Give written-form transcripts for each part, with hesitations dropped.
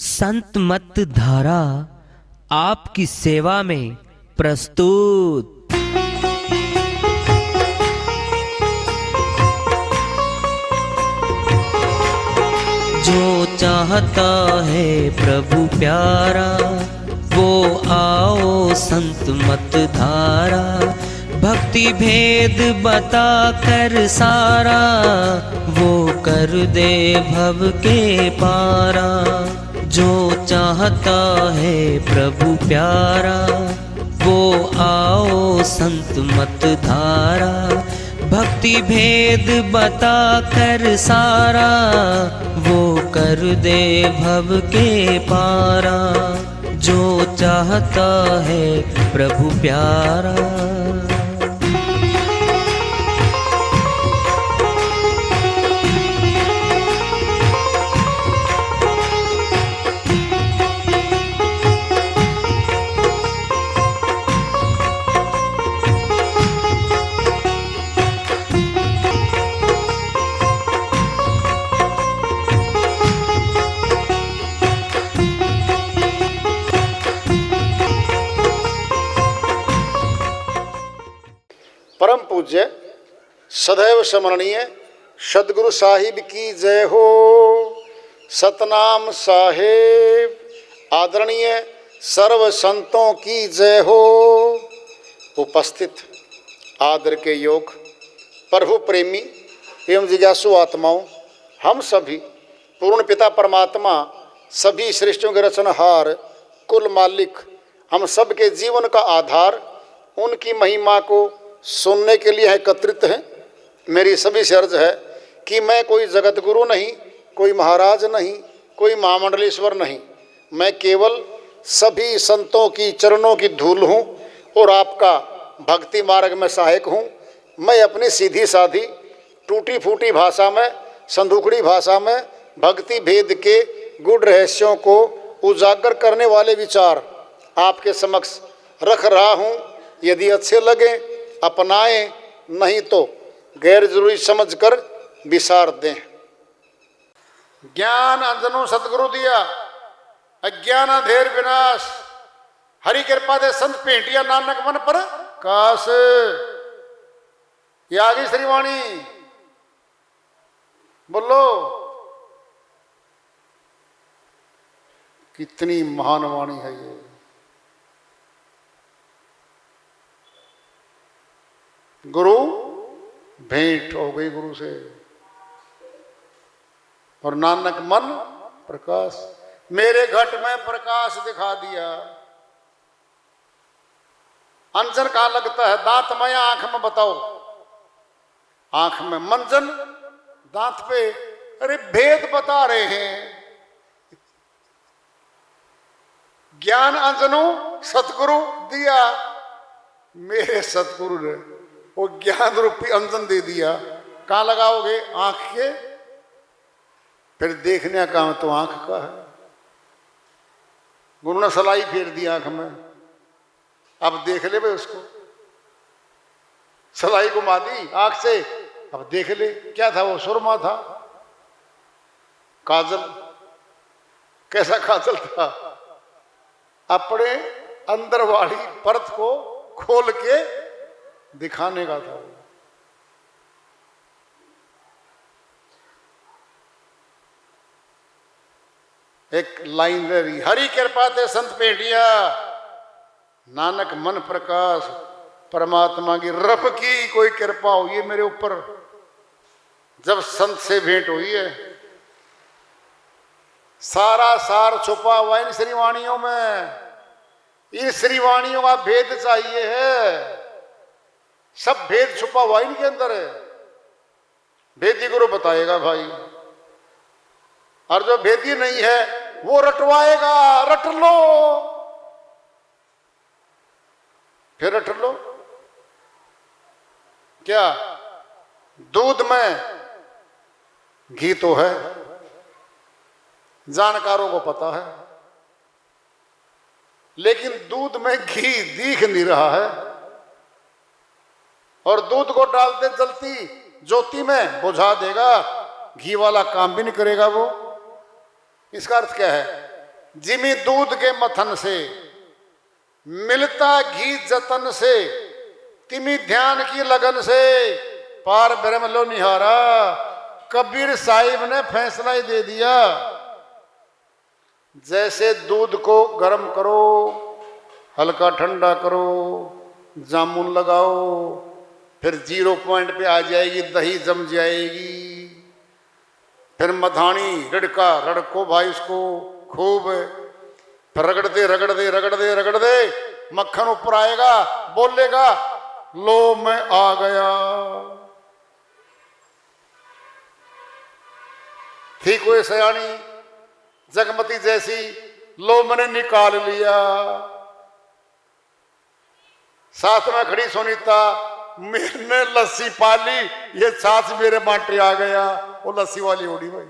संत मत धारा आपकी सेवा में प्रस्तुत। जो चाहता है प्रभु प्यारा वो आओ संत मत धारा। भक्ति भेद बता कर सारा वो कर दे भव के पारा। जो चाहता है प्रभु प्यारा वो आओ संत मत धारा। भक्ति भेद बता कर सारा वो कर दे भव के पारा। जो चाहता है प्रभु प्यारा। परम पूज्य सदैव स्मरणीय सदगुरु साहिब की जय हो। सतनाम साहेब आदरणीय सर्व संतों की जय हो। उपस्थित आदर के योग प्रभु प्रेमी एवं जिज्ञासु आत्माओं, हम सभी पूर्ण पिता परमात्मा सभी सृष्टियों के रचनहार कुल मालिक हम सब के जीवन का आधार उनकी महिमा को सुनने के लिए एकत्रित हैं। मेरी सभी से अर्ज है कि मैं कोई जगत गुरु नहीं, कोई महाराज नहीं, कोई महामंडलेश्वर नहीं। मैं केवल सभी संतों की चरणों की धूल हूँ और आपका भक्ति मार्ग में सहायक हूँ। मैं अपनी सीधी साधी टूटी फूटी भाषा में, संदूकड़ी भाषा में भक्ति भेद के गुड़ रहस्यों को उजागर करने वाले विचार आपके समक्ष रख रहा हूँ। यदि अच्छे लगे अपनाएं, नहीं तो गैर जरूरी समझकर विसार दें। ज्ञान अंजनों सतगुरु दिया, अज्ञान अंधेर विनाश। हरि कृपा दे संत भेंटिया नानक मन पर काश। ये आ गई श्रीवाणी, बोलो कितनी महान वाणी है ये। गुरु भेंट हो गई गुरु से और नानक मन प्रकाश। मेरे घट में प्रकाश दिखा दिया। अंजन कहाँ लगता है? दांत में या आंख में? बताओ। आंख में मंजन, दांत पे। अरे भेद बता रहे हैं। ज्ञान अंजनों सतगुरु दिया। मेरे सतगुरु ने वो ज्ञान रूपी अंजन दे दिया। कहाँ लगाओगे? आंख के। फिर देखने का काम तो आंख का है। गुरु ने सलाई फेर दी आंख में, अब देख ले भाई उसको। सलाई घुमा दी आंख से, अब देख ले। क्या था वो? सुरमा था, काजल। कैसा काजल था? अपने अंदर वाली परत को खोल के दिखाने का था। एक लाइन रह रही, हरि कृपा ते संत भेंटिया नानक मन प्रकाश। परमात्मा की रब की कोई कृपा हुई है मेरे ऊपर जब संत से भेंट हुई है। सारा सार छुपा हुआ इन श्रीवाणियों में। इन श्रीवाणियों का भेद चाहिए है। सब भेद छुपा हुआ इनके अंदर है। भेदी गुरु बताएगा भाई, और जो भेदी नहीं है वो रटवाएगा। रट लो, फिर रट लो। क्या दूध में घी तो है, जानकारों को पता है, लेकिन दूध में घी दिख नहीं रहा है। और दूध को डालते जलती ज्योति में बुझा देगा, घी वाला काम भी नहीं करेगा वो। इसका अर्थ क्या है? जिमी दूध के मथन से, मिलता घी जतन से, तिमी ध्यान की लगन से, पार ब्रह्म लो निहारा। कबीर साहिब ने फैसला ही दे दिया, जैसे दूध को गर्म करो, हल्का ठंडा करो, जामुन लगाओ, फिर 0 पॉइंट पे आ जाएगी, दही जम जाएगी। फिर मधानी रड़को भाई उसको खूब, फिर रगड़ते रगड़ते रगड़ते रगड़ते मक्खन ऊपर आएगा, बोलेगा लो मैं आ गया। थी कोई सयानी जगमती जैसी, लो मैंने निकाल लिया। साथ में खड़ी सुनीता, मैंने लस्सी पाली, ये छाछ मेरे बांटे आ गया। वो लस्सी वाली होड़ी भाई।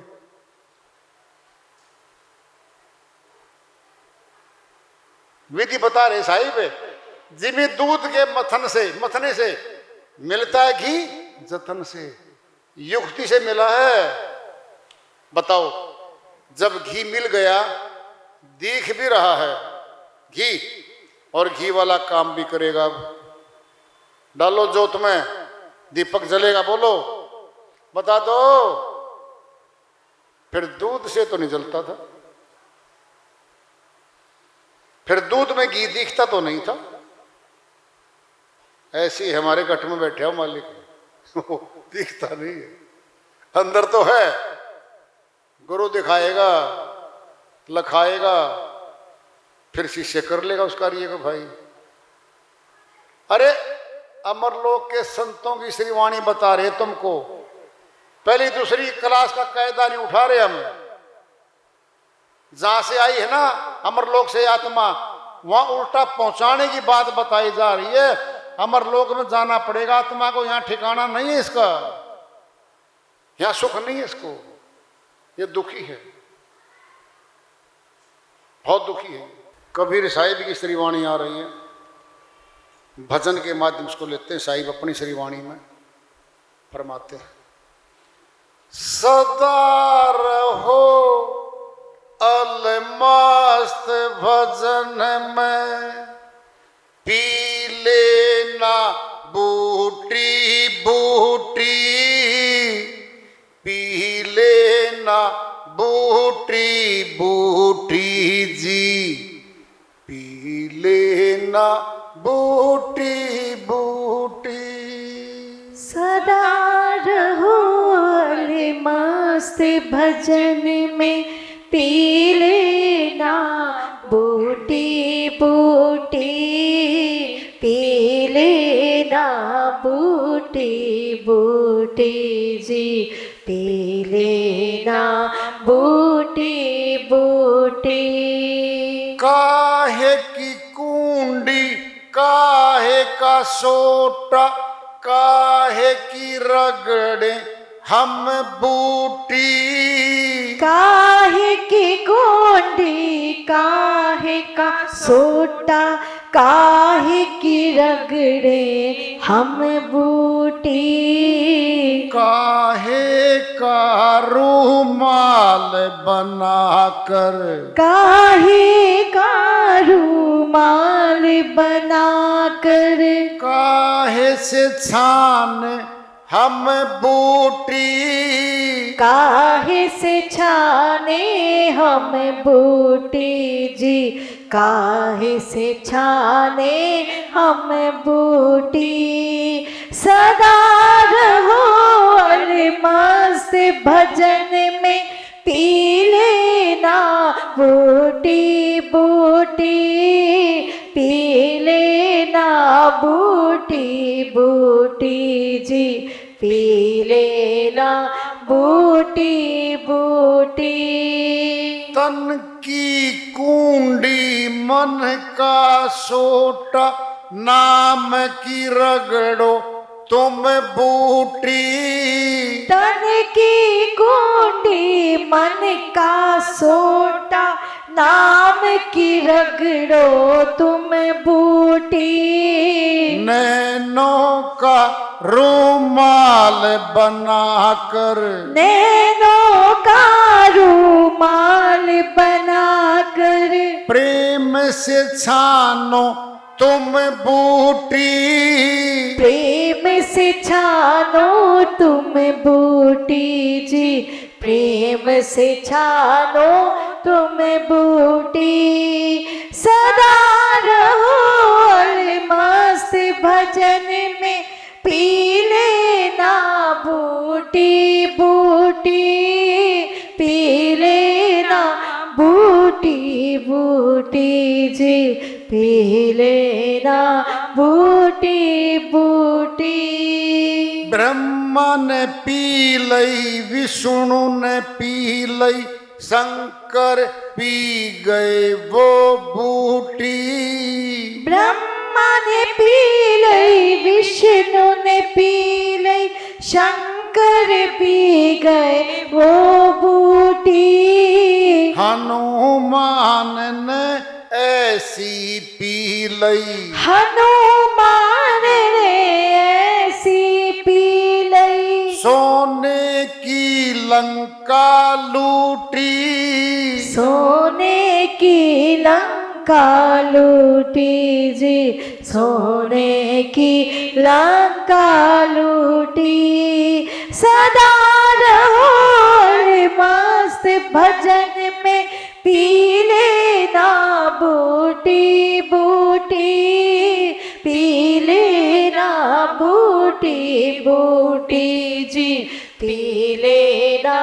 विधि बता रहे साहिब, जिमी दूध के मथन से, मथने से, मिलता है घी जतन से। युक्ति से मिला है। बताओ, जब घी मिल गया, दिख भी रहा है घी, और घी वाला काम भी करेगा। डालो जोत में, दीपक जलेगा, बोलो बता दो। फिर दूध से तो नहीं जलता था, फिर दूध में घी दिखता तो नहीं था। ऐसे ही हमारे गठ में बैठे हो मालिक, दिखता नहीं है, अंदर तो है। गुरु दिखाएगा, लखाएगा, फिर शिष्य कर लेगा उस कार्य को भाई। अरे अमरलोक के संतों की श्रीवाणी बता रहे तुमको, पहली दूसरी क्लास का कायदा नहीं उठा रहे हम। जहां से आई है ना अमरलोक से आत्मा, वहां उल्टा पहुंचाने की बात बताई जा रही है। अमरलोक में जाना पड़ेगा आत्मा को, यहां ठिकाना नहीं है इसका, यहां सुख नहीं है इसको, ये दुखी है, बहुत दुखी है। कबीर साहिब की श्रीवाणी आ रही है, भजन के माध्यम से लेते हैं। साहिब अपनी श्रीवाणी में फरमाते हैं, सदा रहो अलमस्त भजन में, पी लेना बूटी बूटी, पी लेना बूटी बूटी जी, पी लेना बूटी बूटी। सदा रहो मस्त भजन में, पी लेना बूटी बूटी, पी लेना बूटी बूटी जी, पी लेना बूटी बूटी। काहे की कुंडी, काहे का सोटा, काहे की रगड़े हम बूटी, काहे की गोंडी, काहे का सोटा, काहे की रगड़े हम बूटी, काहे का रूमाल बनाकर, काहे का रूमाल बनाकर, काहे से छान हम बूटी, काहे से छाने हम बूटी जी, काहे से छाने हम बूटी। सदा रहो मस्त भजन में, पी लेना बूटी बूटी, पी लेना बूटी बूटी जी, पी लेना बूटी बूटी। तन की कुंडी मन का सोटा, नाम की रगड़ो तुम बूटी, तन की कुंडी मन का सोटा, नाम की रगड़ो तुम बूटी, नैनों का रूमाल बनाकर, नैनों का रूमाल बनाकर, प्रेम से छानो तुम बूटी, प्रेम से छानो तुम बूटी जी, प्रेम से छानो तुम बूटी। सदा रहो और मस्त भजन में पी लेना बूटी बूटी, पी लेना बूटी बूटी जी, पी लेना बूटी बूटी। ब्रह्मा ने पी लई, विष्णु ने पी लई, शंकर पी गए वो बूटी। ब्रह्मा ने पी लई, विष्णु ने पी लई, शंकर पी गए वो बूटी। हनुमान ने ऐसी पी लई, हनुमान ने ऐसी पी लई, सोने की लंका लूटी, सोने की लंका लूटी जी, सोने की लंका लूटी। सदा रहो मस्त भजन में पी लेना बूटी बूटी, पी लेना बूटी बूटी जी, पी लेना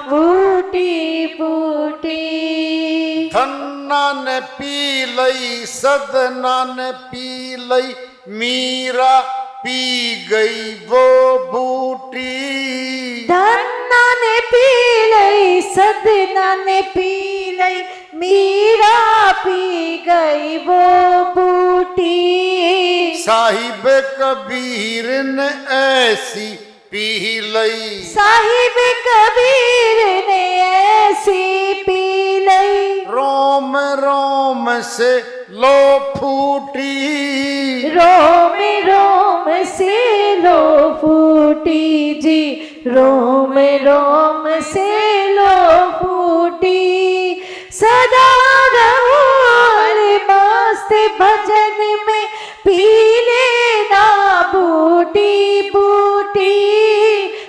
बूटी बूटी। धन्ना ने पी लई, सदना ने पी लई, मीरा पी गई वो बूटी। धन्ना ने पी लई, सदना ने पी लई, मीरा पी गई वो बूटी। साहिब कबीर ने ऐसी पी लई, साहिब कबीर ने ऐसी पी लई, रोम रोम से लो फूटी, रोम रोम से लो फूटी जी, रोम रोम से लो फूटी। सदा रहो मस्त भजन में पी लेना बूटी बूटी,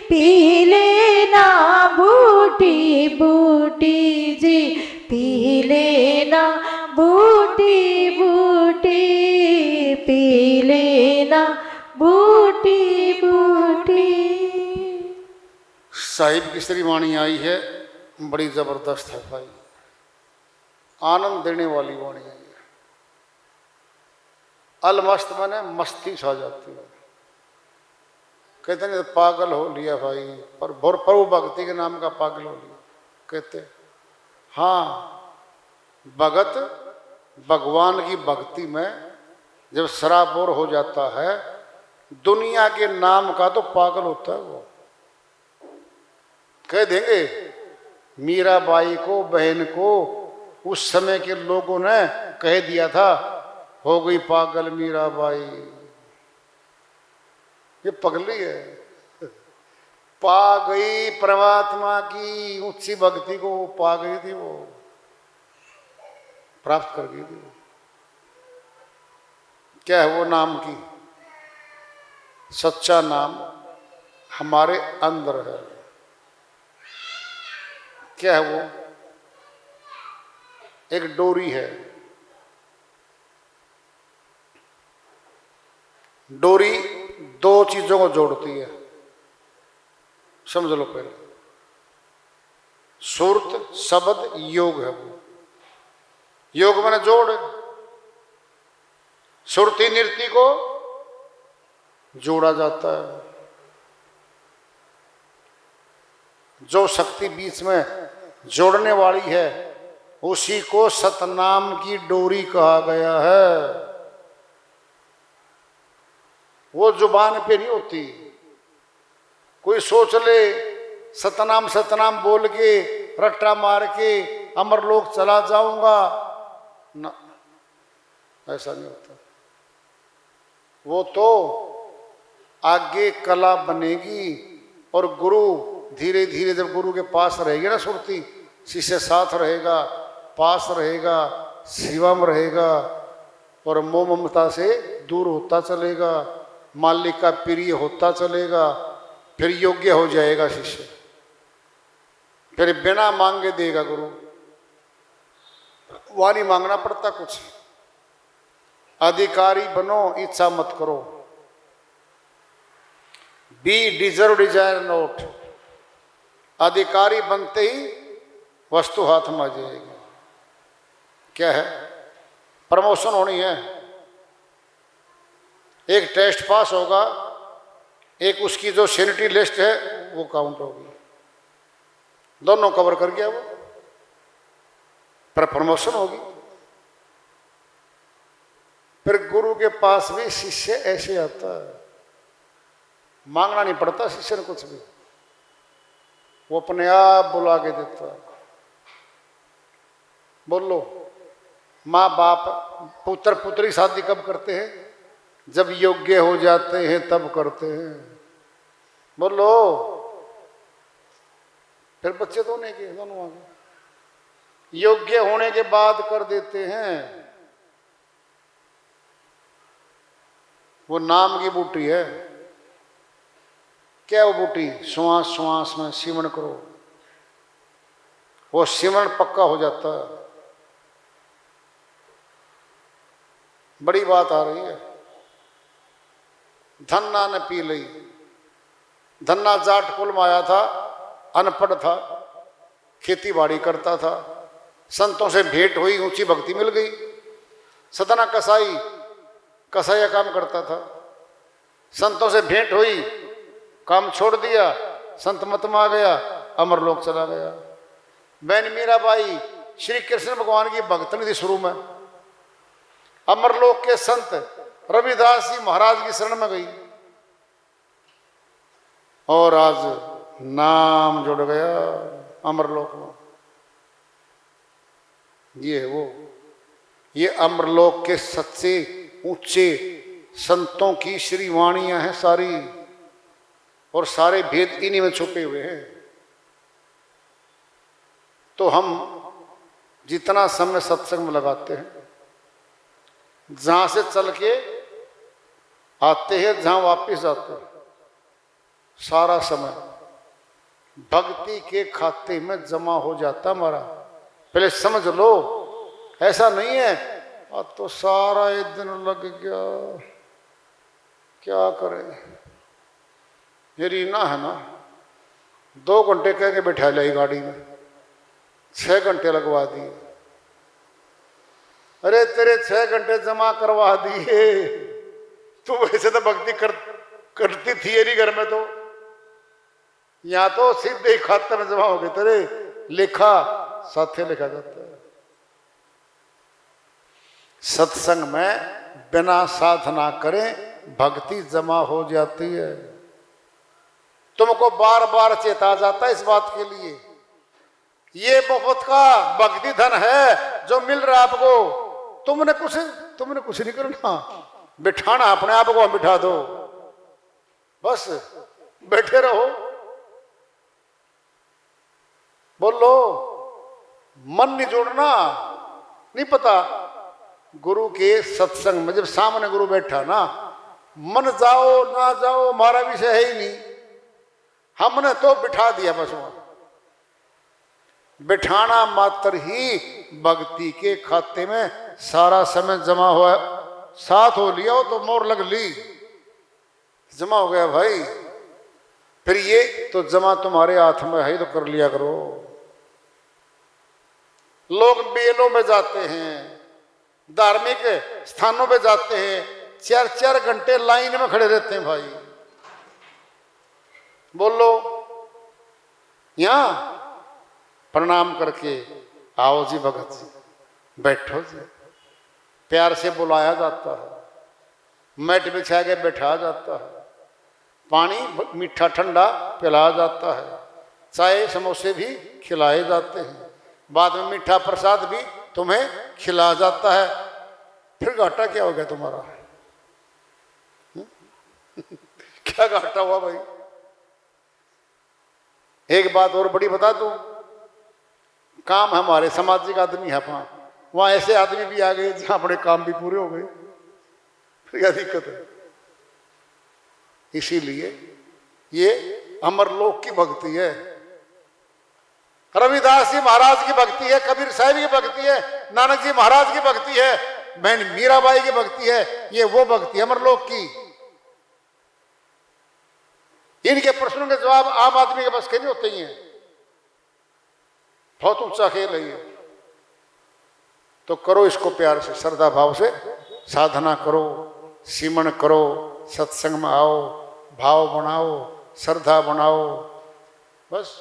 पी लेना बूटी बूटी जी, पी लेना बूटी बूटी, पी लेना बूटी बूटी। साहिब की श्री वाणी आई है, बड़ी जबरदस्त है भाई, आनंद देने वाली वाणी है। अलमस्त मैंने मस्ती छा जाती है। कहते नहीं तो पागल हो लिया भाई, पर प्रभु भक्ति के नाम का पागल हो लिया। कहते हाँ, भगत भगवान की भक्ति में जब सराबोर हो जाता है, दुनिया के नाम का तो पागल होता है वो। कह देंगे मीराबाई को, बहन को उस समय के लोगों ने कह दिया था, हो गई पागल मीराबाई, ये पगली है, पा गई परमात्मा की ऊंची भक्ति को, वो पा गई थी, वो प्राप्त कर गई थी। क्या है वो नाम की? सच्चा नाम हमारे अंदर है। क्या है वो? एक डोरी है। डोरी दो चीजों को जोड़ती है, समझ लो पहले। सुरत शब्द योग है वो, योग मैंने जोड़, सुरती नृत्य को जोड़ा जाता है। जो शक्ति बीच में जोड़ने वाली है उसी को सतनाम की डोरी कहा गया है। वो जुबान पे नहीं होती। कोई सोच ले सतनाम सतनाम बोल के रट्टा मार के अमरलोक चला जाऊंगा ना, ऐसा नहीं होता। वो तो आगे कला बनेगी और गुरु धीरे धीरे जब गुरु के पास रहेगी ना, सुरती शिष्य साथ रहेगा, पास रहेगा, सेवा में रहेगा और मोह ममता से दूर होता चलेगा, मालिक का प्रिय होता चलेगा, फिर योग्य हो जाएगा शिष्य, फिर बिना मांगे देगा गुरु। वहाँ नहीं मांगना पड़ता कुछ। अधिकारी बनो, इच्छा मत करो। Be deserve desire not. अधिकारी बनते ही वस्तु हाथ में आ जाएगी। क्या है? प्रमोशन होनी है। एक टेस्ट पास होगा, एक उसकी जो सैनिटरी लिस्ट है वो काउंट होगी, दोनों कवर कर गया वो, पर प्रमोशन होगी। फिर गुरु के पास भी शिष्य ऐसे आता है, मांगना नहीं पड़ता शिष्य ने कुछ भी, वो अपने आप बुला के देता है। बोलो, माँ बाप पुत्र पुत्री शादी कब करते हैं? जब योग्य हो जाते हैं तब करते हैं। बोलो, फिर बच्चे तो नहीं के दोनों आगे योग्य होने के बाद कर देते हैं। वो नाम की बूटी है। क्या वो बूटी? श्वास श्वास में सिमरण करो, वो सिमरण पक्का हो जाता है। बड़ी बात आ रही है। धन्ना ने पी ली। धन्ना जाट कुल में आया था, अनपढ़ था, खेती बाड़ी करता था, संतों से भेंट हुई, ऊंची भक्ति मिल गई। सतना कसाई, कसाई काम करता था, संतों से भेंट हुई, काम छोड़ दिया, संत मत में आ गया, अमरलोक चला गया। बहन मीराबाई श्री कृष्ण भगवान की भक्तनी थी शुरू में, अमरलोक के संत रविदास जी महाराज की शरण में गई और आज नाम जुड़ गया अमरलोक में। ये है वो, ये अमरलोक के सच्चे ऊंचे संतों की श्री वाणियां हैं सारी, और सारे भेद इन्हीं में छुपे हुए हैं। तो हम जितना समय सत्संग में लगाते हैं, जहां से चल के आते हैं, जहां वापिस जाते हैं, सारा समय भक्ति के खाते में जमा हो जाता हमारा। पहले समझ लो, ऐसा नहीं है अब तो सारा एक दिन लग गया, क्या करें। ये रीना है ना, 2 घंटे कह के बैठा लाई गाड़ी में, 6 घंटे लगवा दिए। अरे तेरे 6 घंटे जमा करवा दिए, तू वैसे तो भक्ति करती थी ये घर में, तो यहां तो सीधे ही खाते में जमा हो गए तेरे, लिखा साथे लिखा जाता है। सत्संग में बिना साधना करें भक्ति जमा हो जाती है। तुमको बार बार चेता जाता है इस बात के लिए, ये मुफ्त का भक्ति धन है जो मिल रहा है आपको। तुमने कुछ नहीं करना, बिठाना अपने आप को, बिठा दो, बस बैठे रहो। बोलो, मन नहीं जोड़ना। नहीं पता गुरु के सत्संग में जब सामने गुरु बैठा ना, मन जाओ ना जाओ हमारा विषय है ही नहीं, हमने तो बिठा दिया बस। वहां बिठाना मात्र ही भक्ति के खाते में सारा समय जमा हुआ, साथ हो लिया हो तो मोर लग ली, जमा हो गया भाई। फिर ये तो जमा तुम्हारे हाथ में है तो कर लिया करो। लोग मेलों में जाते हैं, धार्मिक स्थानों पे जाते हैं, 4-4 घंटे लाइन में खड़े रहते हैं भाई। बोलो, यहां प्रणाम करके आओ जी भगत जी, बैठो जी, प्यार से बुलाया जाता है, मैट बिछा के बैठा जाता है, पानी मीठा ठंडा पिलाया जाता है, चाय समोसे भी खिलाए जाते हैं, बाद में मीठा प्रसाद भी तुम्हें खिलाया जाता है। फिर घाटा क्या हो गया तुम्हारा? क्या घाटा हुआ भाई? एक बात और बड़ी बता दूं, काम हमारे सामाजिक आदमी है अपना, वहां ऐसे आदमी भी आ गए जहां अपने काम भी पूरे हो गए, फिर क्या दिक्कत है। इसीलिए ये अमरलोक की भक्ति है, रविदास जी महाराज की भक्ति है, कबीर साहब की भक्ति है, नानक जी महाराज की भक्ति है, बहन मीराबाई की भक्ति है। ये वो भक्ति अमरलोक की। इनके प्रश्नों के जवाब आम आदमी के बस के नहीं होते ही हैं, बहुत ऊंचा खेल है ये। तो करो इसको प्यार से, श्रद्धा भाव से साधना करो, सिमरण करो, सत्संग में आओ, भाव बनाओ, श्रद्धा बनाओ। बस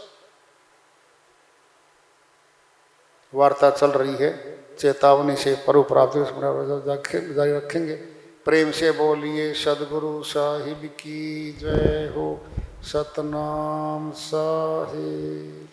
वार्ता चल रही है, चेतावनी से परु प्राप्ति जारी रखेंगे। प्रेम से बोलिए सदगुरु साहिब की जय हो, सतनाम साहिब।